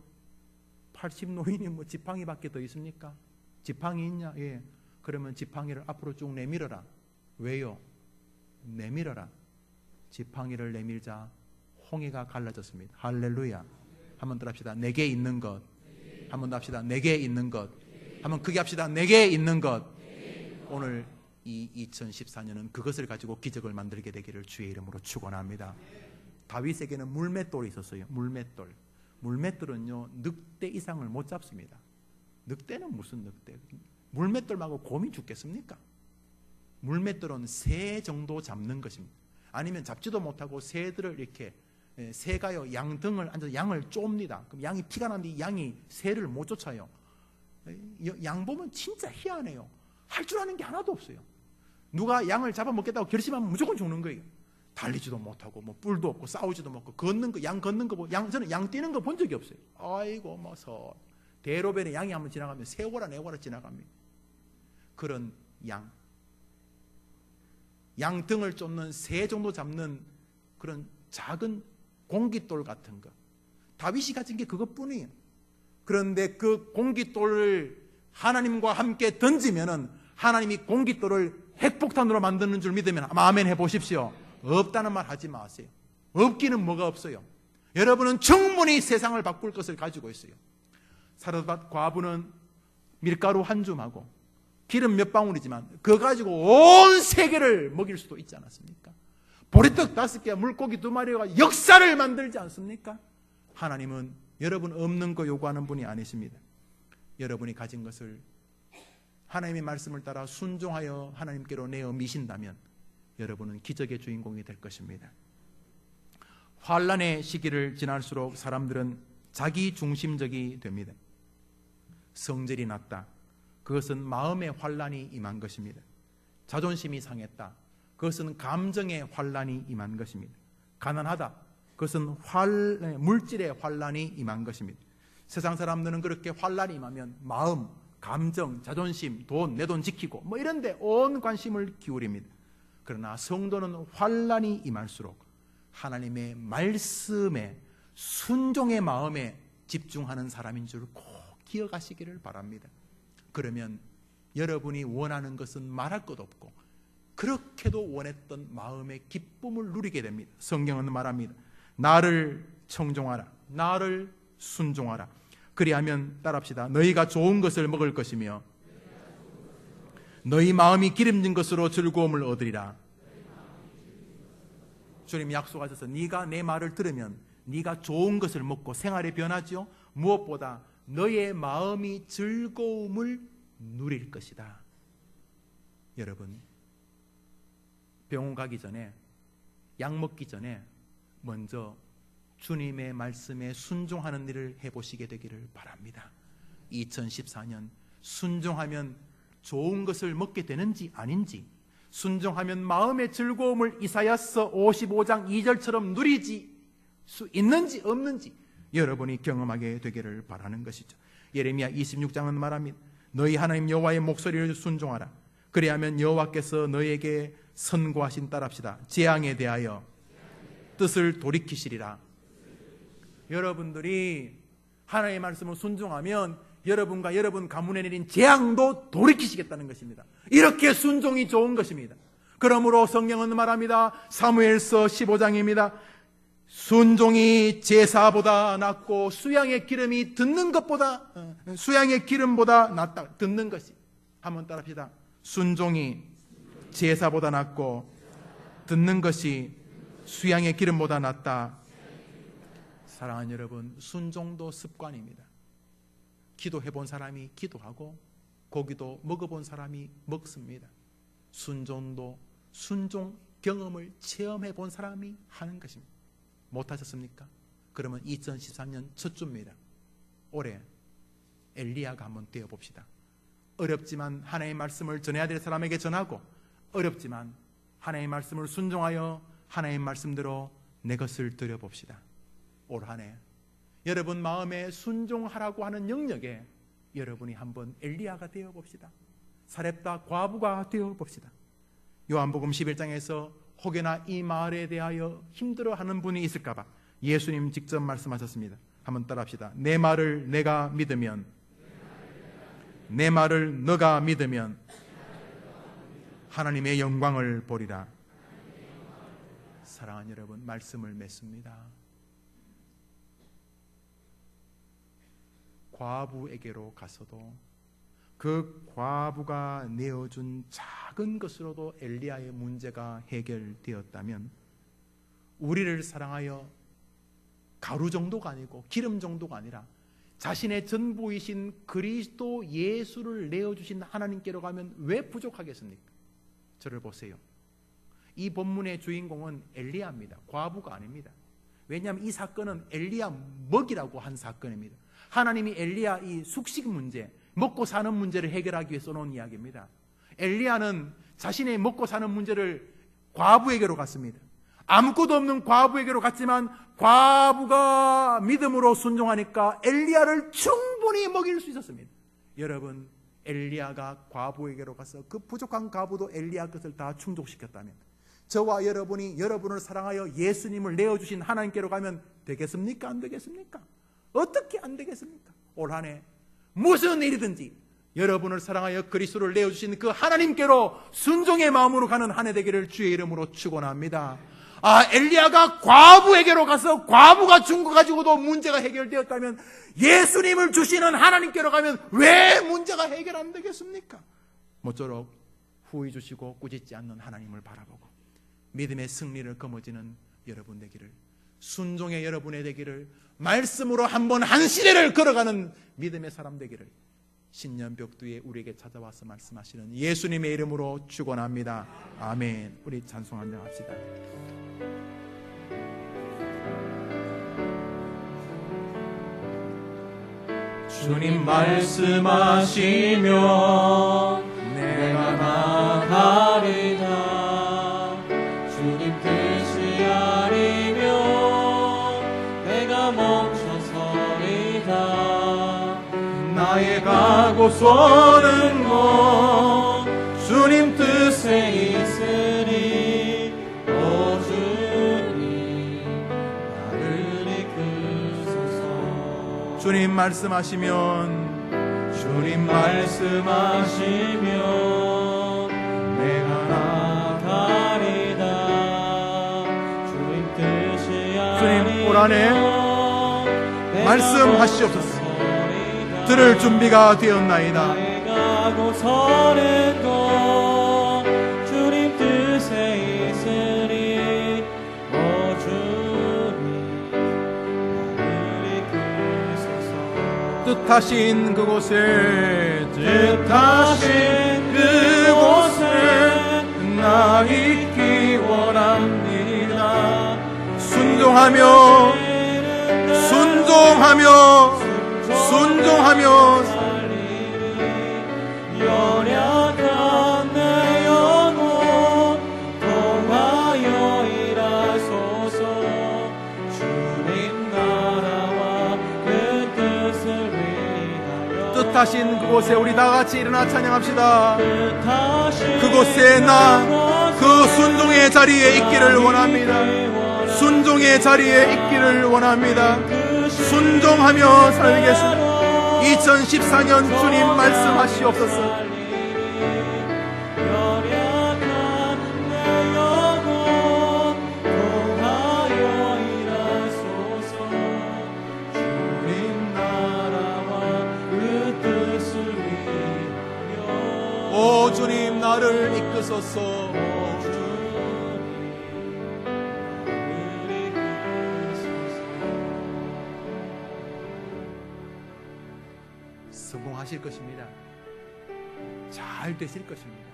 80노인이 뭐 지팡이밖에 더 있습니까? 지팡이 있냐? 예. 그러면 지팡이를 앞으로 쭉 내밀어라. 왜요? 내밀어라. 지팡이를 내밀자 홍해가 갈라졌습니다. 할렐루야. 한번 더 합시다. 내게 있는 것. 한번 더 합시다. 내게 있는 것. 한번 크게 합시다. 내게 있는 것. 오늘 이 2014년은 그것을 가지고 기적을 만들게 되기를 주의 이름으로 축원합니다. 다윗에게는 물맷돌이 있었어요. 물맷돌. 물맷돌은요 늑대 이상을 못 잡습니다. 늑대는 무슨 늑대? 물맷돌하고 곰이 죽겠습니까? 물맷돌은 새 정도 잡는 것입니다. 아니면 잡지도 못하고 새들을 이렇게 새가요 양 등을 앉아서 양을 쫍니다. 그럼 양이 피가 나는데 양이 새를 못 쫓아요. 양 보면 진짜 희한해요. 할 줄 아는 게 하나도 없어요. 누가 양을 잡아먹겠다고 결심하면 무조건 죽는 거예요. 달리지도 못하고 뭐 뿔도 없고 싸우지도 못하고 걷는 거, 양 걷는 거, 저는 양 뛰는 거 본 적이 없어요. 아이고 뭐서 대로변에 양이 한번 지나가면 세월아 네월아 지나갑니다. 그런 양 등을 쫓는 새 정도 잡는 그런 작은 공깃돌 같은 거. 다윗이 가진 게 그것뿐이에요. 그런데 그 공깃돌을 하나님과 함께 던지면은 하나님이 공깃돌을 핵폭탄으로 만드는 줄 믿으면 아멘 해보십시오. 없다는 말 하지 마세요. 없기는 뭐가 없어요. 여러분은 충분히 세상을 바꿀 것을 가지고 있어요. 사르밧 과부는 밀가루 한 줌하고 기름 몇 방울이지만 그거 가지고 온 세계를 먹일 수도 있지 않았습니까? 보리떡 5개, 물고기 2마리가 역사를 만들지 않습니까? 하나님은 여러분 없는 거 요구하는 분이 아니십니다. 여러분이 가진 것을 하나님의 말씀을 따라 순종하여 하나님께로 내어 미신다면 여러분은 기적의 주인공이 될 것입니다. 환난의 시기를 지날수록 사람들은 자기 중심적이 됩니다. 성질이 났다. 그것은 마음의 환난이 임한 것입니다. 자존심이 상했다. 그것은 감정의 환난이 임한 것입니다. 가난하다. 그것은 물질의 환난이 임한 것입니다. 세상 사람들은 그렇게 환난이 임하면 마음, 감정, 자존심, 돈, 내 돈 지키고 뭐 이런 데 온 관심을 기울입니다. 그러나 성도는 환난이 임할수록 하나님의 말씀에 순종의 마음에 집중하는 사람인 줄 꼭 기억하시기를 바랍니다. 그러면 여러분이 원하는 것은 말할 것 없고 그렇게도 원했던 마음의 기쁨을 누리게 됩니다. 성경은 말합니다. 나를 청종하라. 나를 순종하라. 그리하면 따라합시다. 너희가 좋은 것을 먹을 것이며 너희 마음이 기름진 것으로 즐거움을 얻으리라. 주님 약속하셔서 네가 내 말을 들으면 네가 좋은 것을 먹고 생활이 변하죠. 무엇보다 너의 마음이 즐거움을 누릴 것이다. 여러분 병원 가기 전에 약 먹기 전에 먼저 주님의 말씀에 순종하는 일을 해보시게 되기를 바랍니다. 2014년 순종하면 좋은 것을 먹게 되는지 아닌지, 순종하면 마음의 즐거움을 이사야서 55장 2절처럼 누리지 수 있는지 없는지 여러분이 경험하게 되기를 바라는 것이죠. 예레미야 26장은 말합니다. 너희 하나님 여호와의 목소리를 순종하라. 그리하면 여호와께서 너희에게 선고하신 따랍시다. 재앙에 대하여 뜻을 돌이키시리라. 여러분들이 하나님의 말씀을 순종하면 여러분과 여러분 가문에 내린 재앙도 돌이키시겠다는 것입니다. 이렇게 순종이 좋은 것입니다. 그러므로 성경은 말합니다. 사무엘서 15장입니다. 순종이 제사보다 낫고 수양의 기름이 듣는 것보다 수양의 기름보다 낫다. 듣는 것이. 한번 따라합시다. 순종이 제사보다 낫고 듣는 것이 수양의 기름보다 낫다. 사랑하는 여러분, 순종도 습관입니다. 기도해 본 사람이 기도하고 고기도 먹어본 사람이 먹습니다. 순종도 순종 경험을 체험해 본 사람이 하는 것입니다. 못하셨습니까? 그러면 2013년 첫 주입니다. 올해 엘리야가 한번 되어봅시다. 어렵지만 하나님의 말씀을 전해야 될 사람에게 전하고, 어렵지만 하나님의 말씀을 순종하여 하나님의 말씀대로 내 것을 드려봅시다. 올 한 해 여러분 마음에 순종하라고 하는 영역에 여러분이 한번 엘리야가 되어봅시다. 사렙다 과부가 되어봅시다. 요한복음 11장에서 혹여나 이 말에 대하여 힘들어하는 분이 있을까봐 예수님 직접 말씀하셨습니다. 한번 따라합시다. 내 말을 내가 믿으면, 내 말을 너가 믿으면 하나님의 영광을 보리라. 사랑하는 여러분, 말씀을 맺습니다. 과부에게로 가서도 그 과부가 내어준 작은 것으로도 엘리야의 문제가 해결되었다면, 우리를 사랑하여 가루 정도가 아니고 기름 정도가 아니라 자신의 전부이신 그리스도 예수를 내어주신 하나님께로 가면 왜 부족하겠습니까? 저를 보세요. 이 본문의 주인공은 엘리야입니다. 과부가 아닙니다. 왜냐하면 이 사건은 엘리야 먹이라고 한 사건입니다. 하나님이 엘리야 이 숙식 문제, 먹고 사는 문제를 해결하기 위해 써놓은 이야기입니다. 엘리야는 자신의 먹고 사는 문제를 과부에게로 갔습니다. 아무것도 없는 과부에게로 갔지만 과부가 믿음으로 순종하니까 엘리야를 충분히 먹일 수 있었습니다. 여러분, 엘리야가 과부에게로 가서 그 부족한 과부도 엘리야 것을 다 충족시켰다면, 저와 여러분이 여러분을 사랑하여 예수님을 내어주신 하나님께로 가면 되겠습니까? 안 되겠습니까? 어떻게 안 되겠습니까? 올 한 해 무슨 일이든지 여러분을 사랑하여 그리스도를 내어주신 그 하나님께로 순종의 마음으로 가는 한 해 되기를 주의 이름으로 축원합니다. 엘리야가 과부에게로 가서 과부가 준 거 가지고도 문제가 해결되었다면, 예수님을 주시는 하나님께로 가면 왜 문제가 해결 안 되겠습니까? 모쪼록 후회 주시고 꾸짖지 않는 하나님을 바라보고 믿음의 승리를 거머쥐는 여러분 되기를, 순종의 여러분의 되기를, 말씀으로 한번 한 시대를 걸어가는 믿음의 사람 되기를 신년 벽두에 우리에게 찾아와서 말씀하시는 예수님의 이름으로 축원합니다. 아멘. 우리 찬송 한번 합시다. 주님 말씀하시면 내가 나가리다. 주님 뜻이 아니면 내가 멈춰서리다. 나의 가고서는 뭐 주님 뜻에 있으니, 오 주님 나를 이끄소서. 주님 말씀하시면, 주님 말씀하시면 내가 나가리다. 주님 뜻이 주님 올 한 해 아니면 말씀하시옵소서. 들을 준비가 되었나이다. 내가 고서는 것 주님 뜻에 있으니, 오 주님 나를 이끄소서. 뜻하신 그곳에, 뜻하신 그곳에 나 있기 원합니다. 순종하며 연약한 내 영혼 통하여 일하소서. 주님 나라와 그 뜻을 위하여. 뜻하신 그곳에 우리 다 같이 일어나 찬양합시다. 뜻하신 그곳에 나 그 순종의 자리에 있기를 원합니다. 순종의 자리에 있기를 원합니다. 순종하며 살겠습니다. 2014년 주님 말씀하시옵소서. 연약한 내 영혼 통하여 일하소서. 주님 나라와 그 뜻을 위하여. 오 주님 나를 이끄소서. 성공하실 것입니다. 잘 되실 것입니다.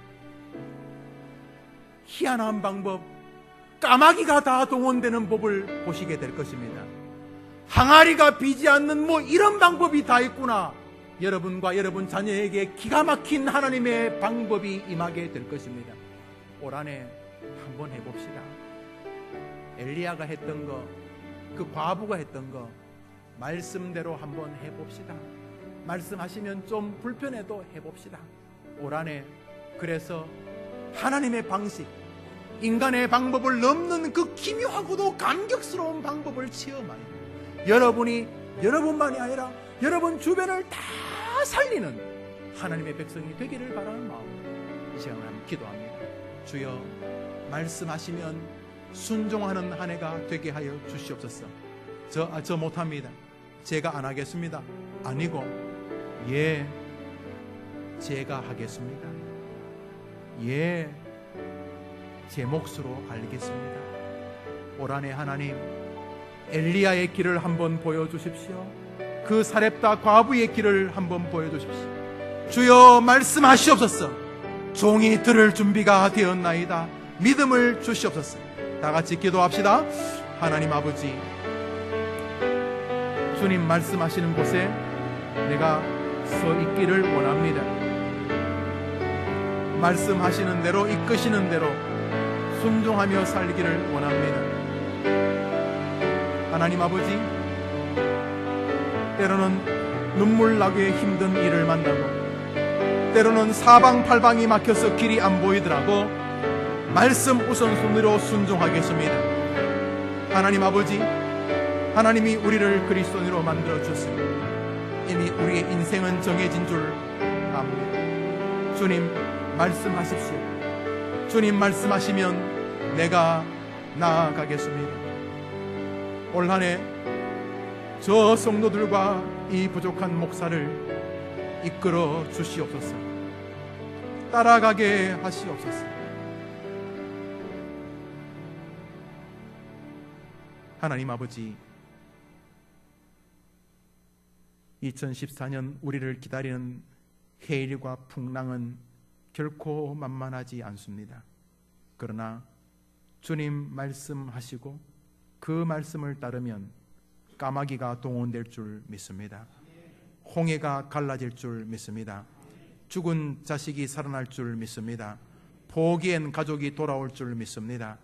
희한한 방법, 까마귀가 다 동원되는 법을 보시게 될 것입니다. 항아리가 비지 않는 이런 방법이 다 있구나. 여러분과 여러분 자녀에게 기가 막힌 하나님의 방법이 임하게 될 것입니다. 올 한해 한번 해봅시다. 엘리야가 했던 거, 그 과부가 했던 거 말씀대로 한번 해봅시다. 말씀하시면 좀 불편해도 해봅시다. 올 한해 그래서 하나님의 방식, 인간의 방법을 넘는 그 기묘하고도 감격스러운 방법을 체험하여 여러분이 여러분만이 아니라 여러분 주변을 다 살리는 하나님의 백성이 되기를 바라는 마음으로 이 시간을 한번 기도합니다. 주여, 말씀하시면 순종하는 한 해가 되게 하여 주시옵소서. 저 못합니다. 제가 안 하겠습니다. 아니고, 예, 제가 하겠습니다. 예, 제 몫으로 알겠습니다. 올 한해 하나님, 엘리야의 길을 한번 보여주십시오. 그 사렙다 과부의 길을 한번 보여주십시오. 주여, 말씀하시옵소서. 종이 들을 준비가 되었나이다. 믿음을 주시옵소서. 다 같이 기도합시다. 하나님 아버지, 주님 말씀하시는 곳에 내가 서 있기를 원합니다. 말씀하시는 대로, 이끄시는 대로 순종하며 살기를 원합니다. 하나님 아버지, 때로는 눈물 나게 힘든 일을 만나고, 때로는 사방팔방이 막혀서 길이 안 보이더라도 말씀 우선순위로 순종하겠습니다. 하나님 아버지, 하나님이 우리를 그리스도인으로 만들어 주셨습니다. 이미 우리의 인생은 정해진 줄 압니다. 주님 말씀하십시오. 주님 말씀하시면 내가 나아가겠습니다. 올 한해 저 성도들과 이 부족한 목사를 이끌어 주시옵소서. 따라가게 하시옵소서. 하나님 아버지, 2014년 우리를 기다리는 해일과 풍랑은 결코 만만하지 않습니다. 그러나 주님 말씀하시고 그 말씀을 따르면 까마귀가 동원될 줄 믿습니다. 홍해가 갈라질 줄 믿습니다. 죽은 자식이 살아날 줄 믿습니다. 포기한 가족이 돌아올 줄 믿습니다.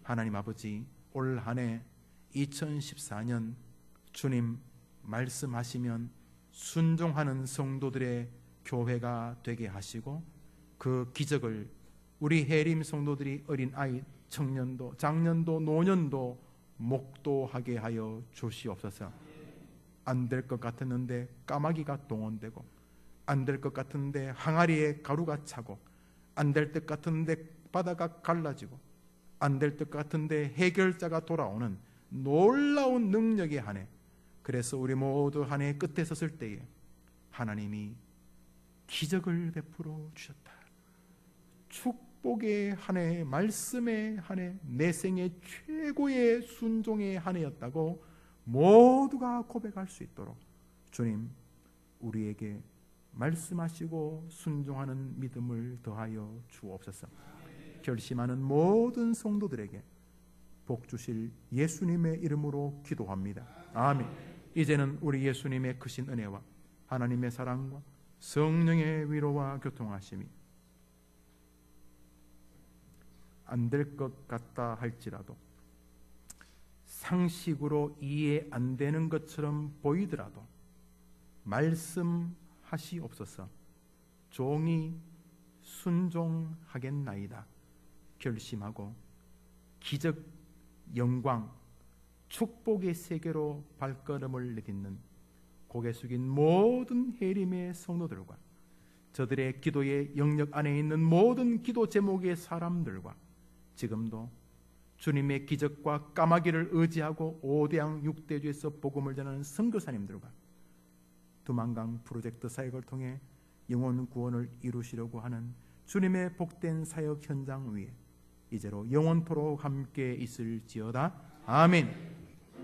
하나님 아버지, 올 한해 2014년 주님 말씀하시면 순종하는 성도들의 교회가 되게 하시고, 그 기적을 우리 해림 성도들이 어린 아이, 청년도, 장년도, 노년도 목도하게 하여 주시옵소서. 안 될 것 같았는데 까마귀가 동원되고, 안 될 것 같은데 항아리에 가루가 차고, 안 될 것 같은데 바다가 갈라지고, 안 될 것 같은데 해결자가 돌아오는 놀라운 능력의 한 해. 그래서 우리 모두 한 해 끝에 섰을 때에 하나님이 기적을 베풀어 주셨다. 축복의 한 해, 말씀의 한 해, 내 생애 최고의 순종의 한 해였다고 모두가 고백할 수 있도록 주님 우리에게 말씀하시고 순종하는 믿음을 더하여 주옵소서. 결심하는 모든 성도들에게 복 주실 예수님의 이름으로 기도합니다. 아멘. 이제는 우리 예수님의 크신 은혜와 하나님의 사랑과 성령의 위로와 교통하심이 안 될 것 같다 할지라도, 상식으로 이해 안 되는 것처럼 보이더라도 말씀하시옵소서. 종이 순종하겠나이다 결심하고 기적, 영광, 축복의 세계로 발걸음을 내딛는 고개 숙인 모든 해림의 성도들과 저들의 기도의 영역 안에 있는 모든 기도 제목의 사람들과 지금도 주님의 기적과 까마귀를 의지하고 5대양 6대주에서 복음을 전하는 선교사님들과 두만강 프로젝트 사역을 통해 영혼 구원을 이루시려고 하는 주님의 복된 사역 현장 위에 이제로 영원토록 함께 있을지어다. 아멘.